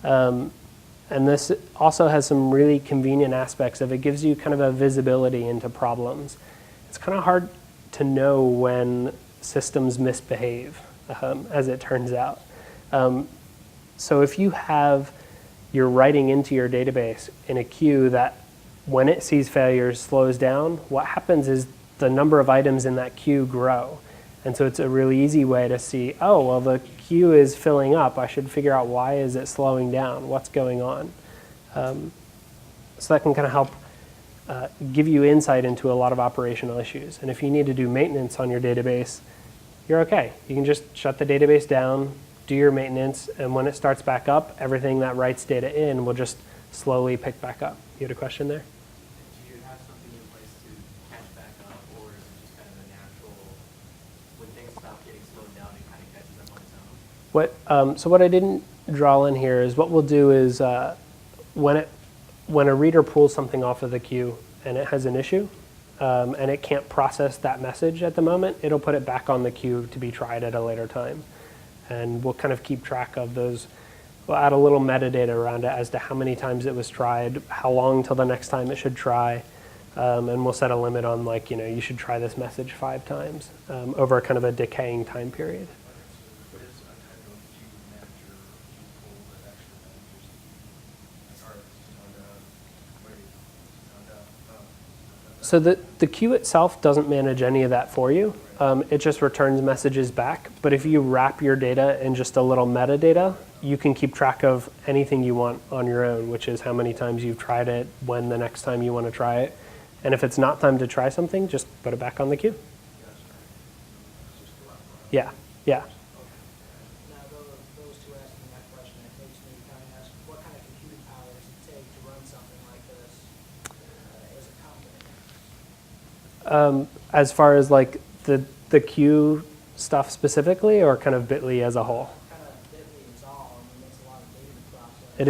And this also has some really convenient aspects of it. Gives you kind of a visibility into problems. It's kind of hard to know when systems misbehave, as it turns out. So if you have your writing into your database in a queue that when it sees failures slows down, what happens is the number of items in that queue grow. And so it's a really easy way to see, oh, well, the queue is filling up. I should figure out why is it slowing down? What's going on? So that can kind of help give you insight into a lot of operational issues. And if you need to do maintenance on your database, you're okay. You can just shut the database down, do your maintenance, and when it starts back up, everything that writes data in will just slowly pick back up. You had a question there? Do you have something in place to catch back up, or is it just kind of a natural, when things stop getting slowed down, it kind of catches up on its own? So what I didn't draw in here is what we'll do is when a reader pulls something off of the queue and it has an issue, and it can't process that message at the moment, it'll put it back on the queue to be tried at a later time. And we'll kind of keep track of those. We'll add a little metadata around it as to how many times it was tried, how long till the next time it should try, and we'll set a limit on, like, you should try this message 5 times over kind of a decaying time period. So the queue itself doesn't manage any of that for you. It just returns messages back. But if you wrap your data in just a little metadata, you can keep track of anything you want on your own, which is how many times you've tried it, when the next time you want to try it. And if it's not time to try something, just put it back on the queue. Yeah, yeah. Now, those two asking that question, it makes me kind of ask, what kind of computing power does it take to run something like this as a company? As far as like the queue stuff specifically, or kind of Bitly as a whole? Kind of Bitly is all. I mean, it's a lot of data to process. It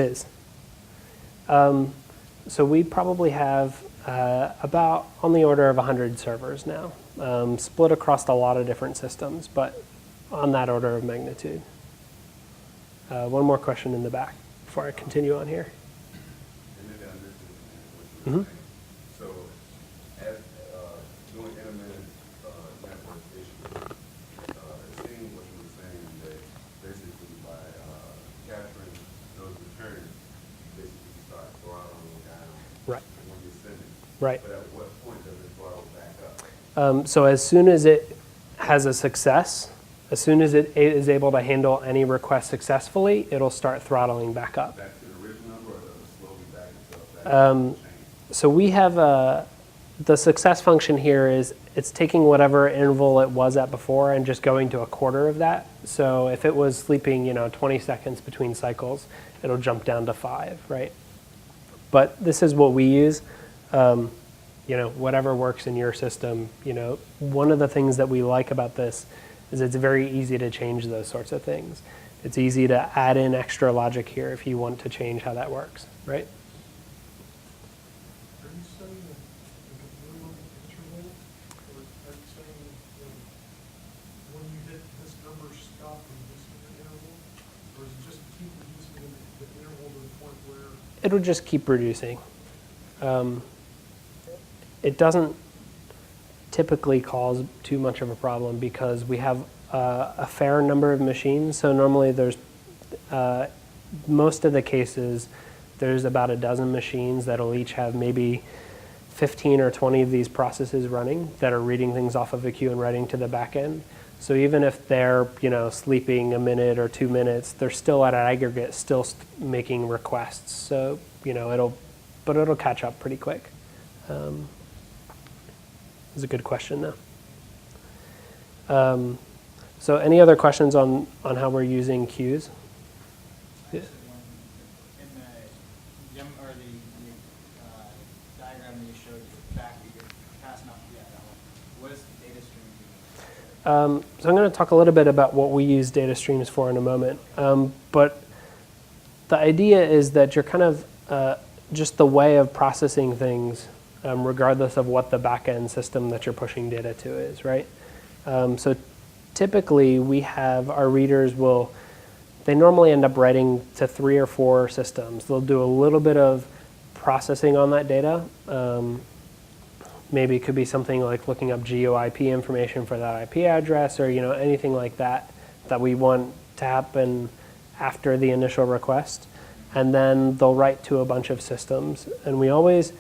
is. So we probably have about on the order of 100 servers now, split across a lot of different systems, but on that order of magnitude. One more question in the back before I continue on here. Mm-hmm. So, as doing intermittent network issues, it seemed what you were saying that basically by capturing those returns, you basically start throttling down Right. when you're sending. Right. But at what point does it throttle back up? So as soon as it has a success, as soon as it is able to handle any request successfully, it'll start throttling back up. Back to the original number, or does it slowly back itself back? So we have the success function here is it's taking whatever interval it was at before and just going to a quarter of that. So if it was sleeping, 20 seconds between cycles, it'll jump down to 5, right? But this is what we use. Whatever works in your system. One of the things that we like about this is it's very easy to change those sorts of things. It's easy to add in extra logic here if you want to change how that works, right? Are you saying a minimum interval, or are you saying when you hit this number, stop reducing the interval, or is it just keep reducing the interval to the point where? It'll just keep reducing. It doesn't typically cause too much of a problem because we have a fair number of machines. So normally there's, most of the cases, there's about a dozen machines that'll each have maybe 15 or 20 of these processes running that are reading things off of the queue and writing to the back end. So even if they're, sleeping a minute or 2 minutes, they're still at an aggregate, still making requests. So, it'll catch up pretty quick. That's a good question, though. So any other questions on how we're using queues? In the diagram that you showed, the fact that you're passing off the data, what is the data stream? So I'm going to talk a little bit about what we use data streams for in a moment. But the idea is that you're kind of just the way of processing things, regardless of what the back-end system that you're pushing data to is, right? So typically we have our readers will they normally end up writing to 3 or 4 systems. They'll do a little bit of processing on that data. Maybe it could be something like looking up GeoIP information for that IP address, or anything like that we want to happen after the initial request. And then they'll write to a bunch of systems. And we always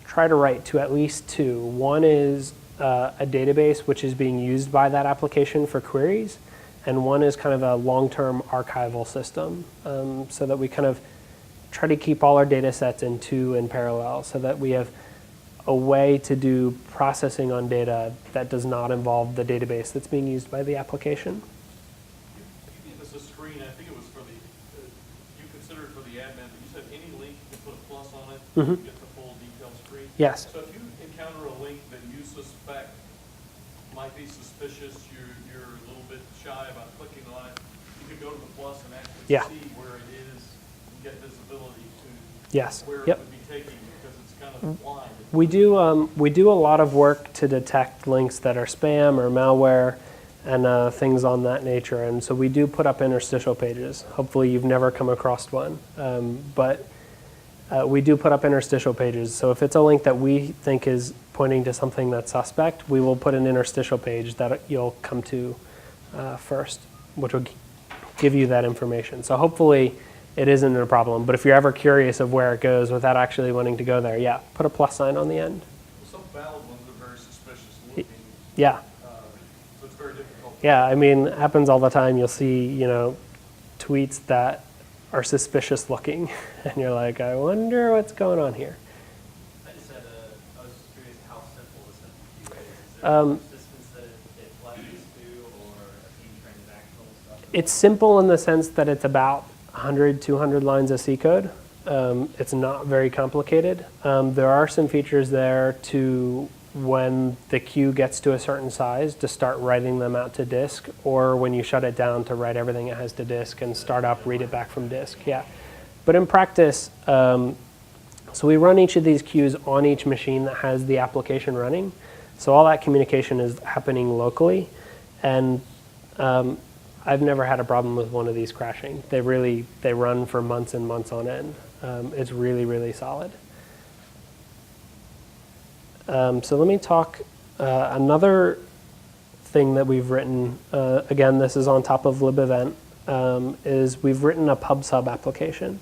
try to write to at least 2. One is a database which is being used by that application for queries, and one is kind of a long-term archival system, so that we kind of try to keep all our data sets in 2 in parallel, so that we have a way to do processing on data that does not involve the database that's being used by the application. You gave us a screen, I think it was for the, you considered for the admin, but you said any link, you can put a plus on it, Mhm. you get the full detailed screen. Yes. So if you encounter a link that you suspect might be suspicious, you're a little bit shy about clicking on it, you could go to the plus and actually Yeah. see where it is, and get visibility to Yes. where Yep. it would be taking, because it's kind of blind. We do a lot of work to detect links that are spam or malware and things on that nature. And so we do put up interstitial pages. Hopefully you've never come across one. But we do put up interstitial pages. So if it's a link that we think is pointing to something that's suspect, we will put an interstitial page that you'll come to first, which will give you that information. So hopefully it isn't a problem. But if you're ever curious of where it goes without actually wanting to go there, yeah, put a plus sign on the end. Some valid ones are very suspicious looking, Yeah. so it's very difficult. Yeah, I mean, it happens all the time. You'll see, tweets that are suspicious looking, and you're like, I wonder what's going on here. I just had I was just curious how simple is it for you guys? Is there persistence that it flashes to, or a few transactional stuff? It's simple in the sense that it's about 100, 200 lines of C code. It's not very complicated. There are some features there to, when the queue gets to a certain size, to start writing them out to disk, or when you shut it down to write everything it has to disk and start up, read it back from disk. Yeah. But in practice, so we run each of these queues on each machine that has the application running. So all that communication is happening locally. And I've never had a problem with one of these crashing. They run for months and months on end. It's really, really solid. So let me talk, another thing that we've written, again, this is on top of libevent, is we've written a pub/sub application.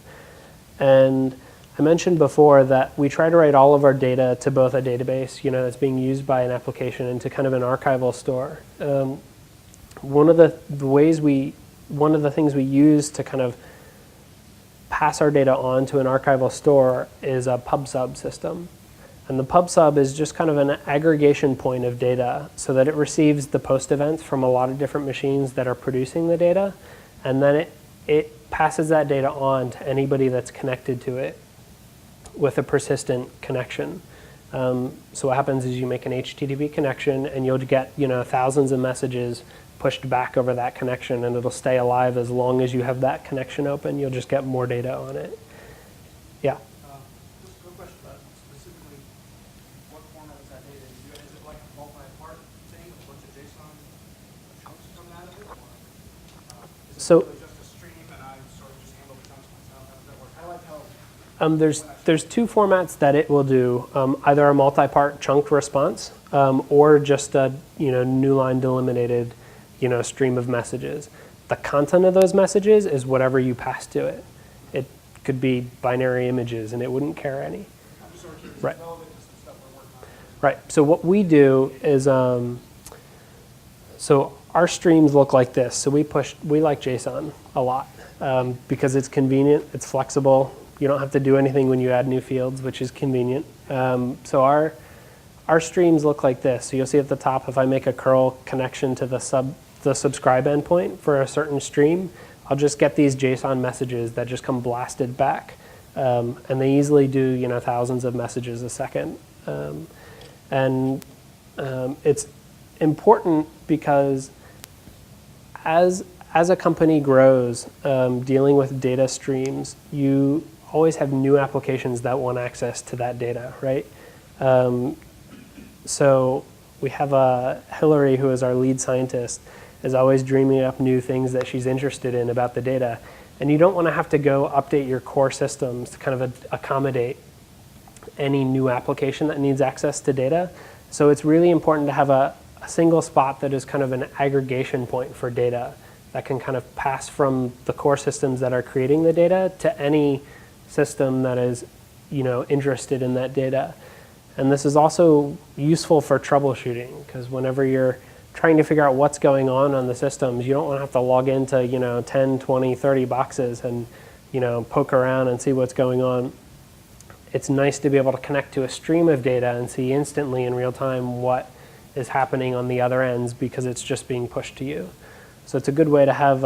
And I mentioned before that we try to write all of our data to both a database, that's being used by an application, and to kind of an archival store. One of the things we use to kind of pass our data on to an archival store is a pub/sub system. And the pub/sub is just kind of an aggregation point of data, so that it receives the post events from a lot of different machines that are producing the data, and then it passes that data on to anybody that's connected to it with a persistent connection. So what happens is you make an HTTP connection, and you'll get thousands of messages pushed back over that connection, and it'll stay alive as long as you have that connection open. You'll just get more data on it. Yeah. Just a quick question about specifically what format is that data? Is it like a multi-part thing with a bunch of JSON chunks coming out of it? Or is it So- really just a stream and I sort of just handle the chunks myself? How does that work? How do I tell? There's 2 formats that it will do, either a multi-part chunked response, or just a new line delimited stream of messages. The content of those messages is whatever you pass to it. It could be binary images, and it wouldn't care any. I'm just sort of curious. Right. It's relevant to some stuff we're working on. Right. So what we do is, so our streams look like this. So we like JSON a lot because it's convenient, it's flexible. You don't have to do anything when you add new fields, which is convenient. So our streams look like this. So you'll see at the top, if I make a curl connection to the subscribe endpoint for a certain stream, I'll just get these JSON messages that just come blasted back. And they easily do thousands of messages a second. And it's important because as a company grows, dealing with data streams, you always have new applications that want access to that data, right? So we have Hillary, who is our lead scientist, is always dreaming up new things that she's interested in about the data. And you don't want to have to go update your core systems to kind of accommodate any new application that needs access to data. So it's really important to have a single spot that is kind of an aggregation point for data that can kind of pass from the core systems that are creating the data to any system that is, interested in that data. And this is also useful for troubleshooting, because whenever you're trying to figure out what's going on the systems, you don't want to have to log into 10, 20, 30 boxes and poke around and see what's going on. It's nice to be able to connect to a stream of data and see instantly in real time what is happening on the other ends, because it's just being pushed to you. So it's a good way to have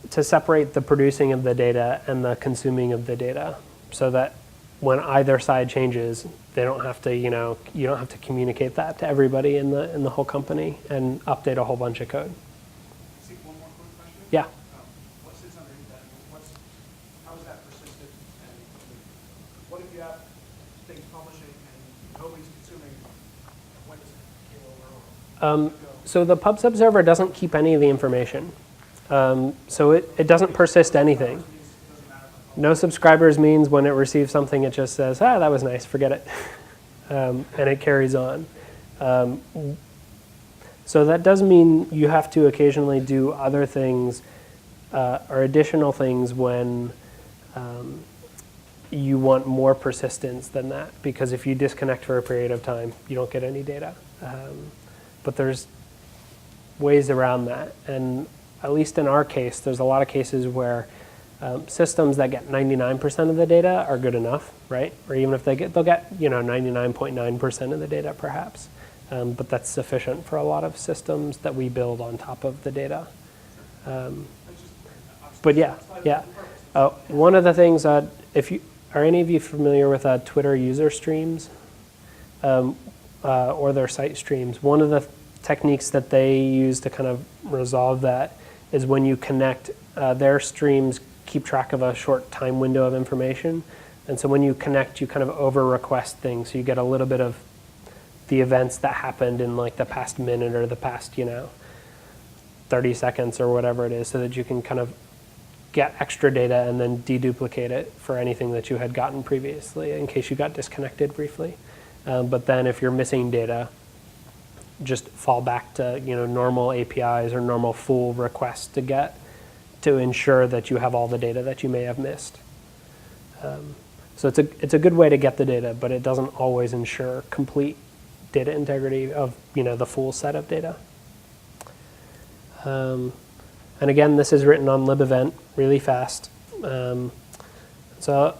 to separate the producing of the data and the consuming of the data, so that when either side changes, they don't have to, you don't have to communicate that to everybody in the whole company and update a whole bunch of code. See, one more quick question? Yeah. What sits underneath that? How is that persistent? And what if you have things publishing and nobody's consuming? When does it kill or go? So the PubSub server doesn't keep any of the information. So it doesn't persist anything. No subscribers means when it receives something, it just says, that was nice, forget it. And it carries on. So that does mean you have to occasionally do other things or additional things when you want more persistence than that. Because if you disconnect for a period of time, you don't get any data. But there's ways around that. And at least in our case, there's a lot of cases where systems that get 99% of the data are good enough, right? Or even if they'll get 99.9% of the data perhaps. But that's sufficient for a lot of systems that we build on top of the data. But yeah. One of the things, are any of you familiar with Twitter user streams or their site streams? One of the techniques that they use to kind of resolve that is when you connect, their streams keep track of a short time window of information. And so when you connect, you kind of over request things. So you get a little bit of the events that happened in like the past minute or the past, 30 seconds or whatever it is, so that you can kind of get extra data and then deduplicate it for anything that you had gotten previously in case you got disconnected briefly. But then if you're missing data, just fall back to normal APIs or normal full requests to ensure that you have all the data that you may have missed. So it's a good way to get the data, but it doesn't always ensure complete data integrity of the full set of data. And again, this is written on libevent really fast. So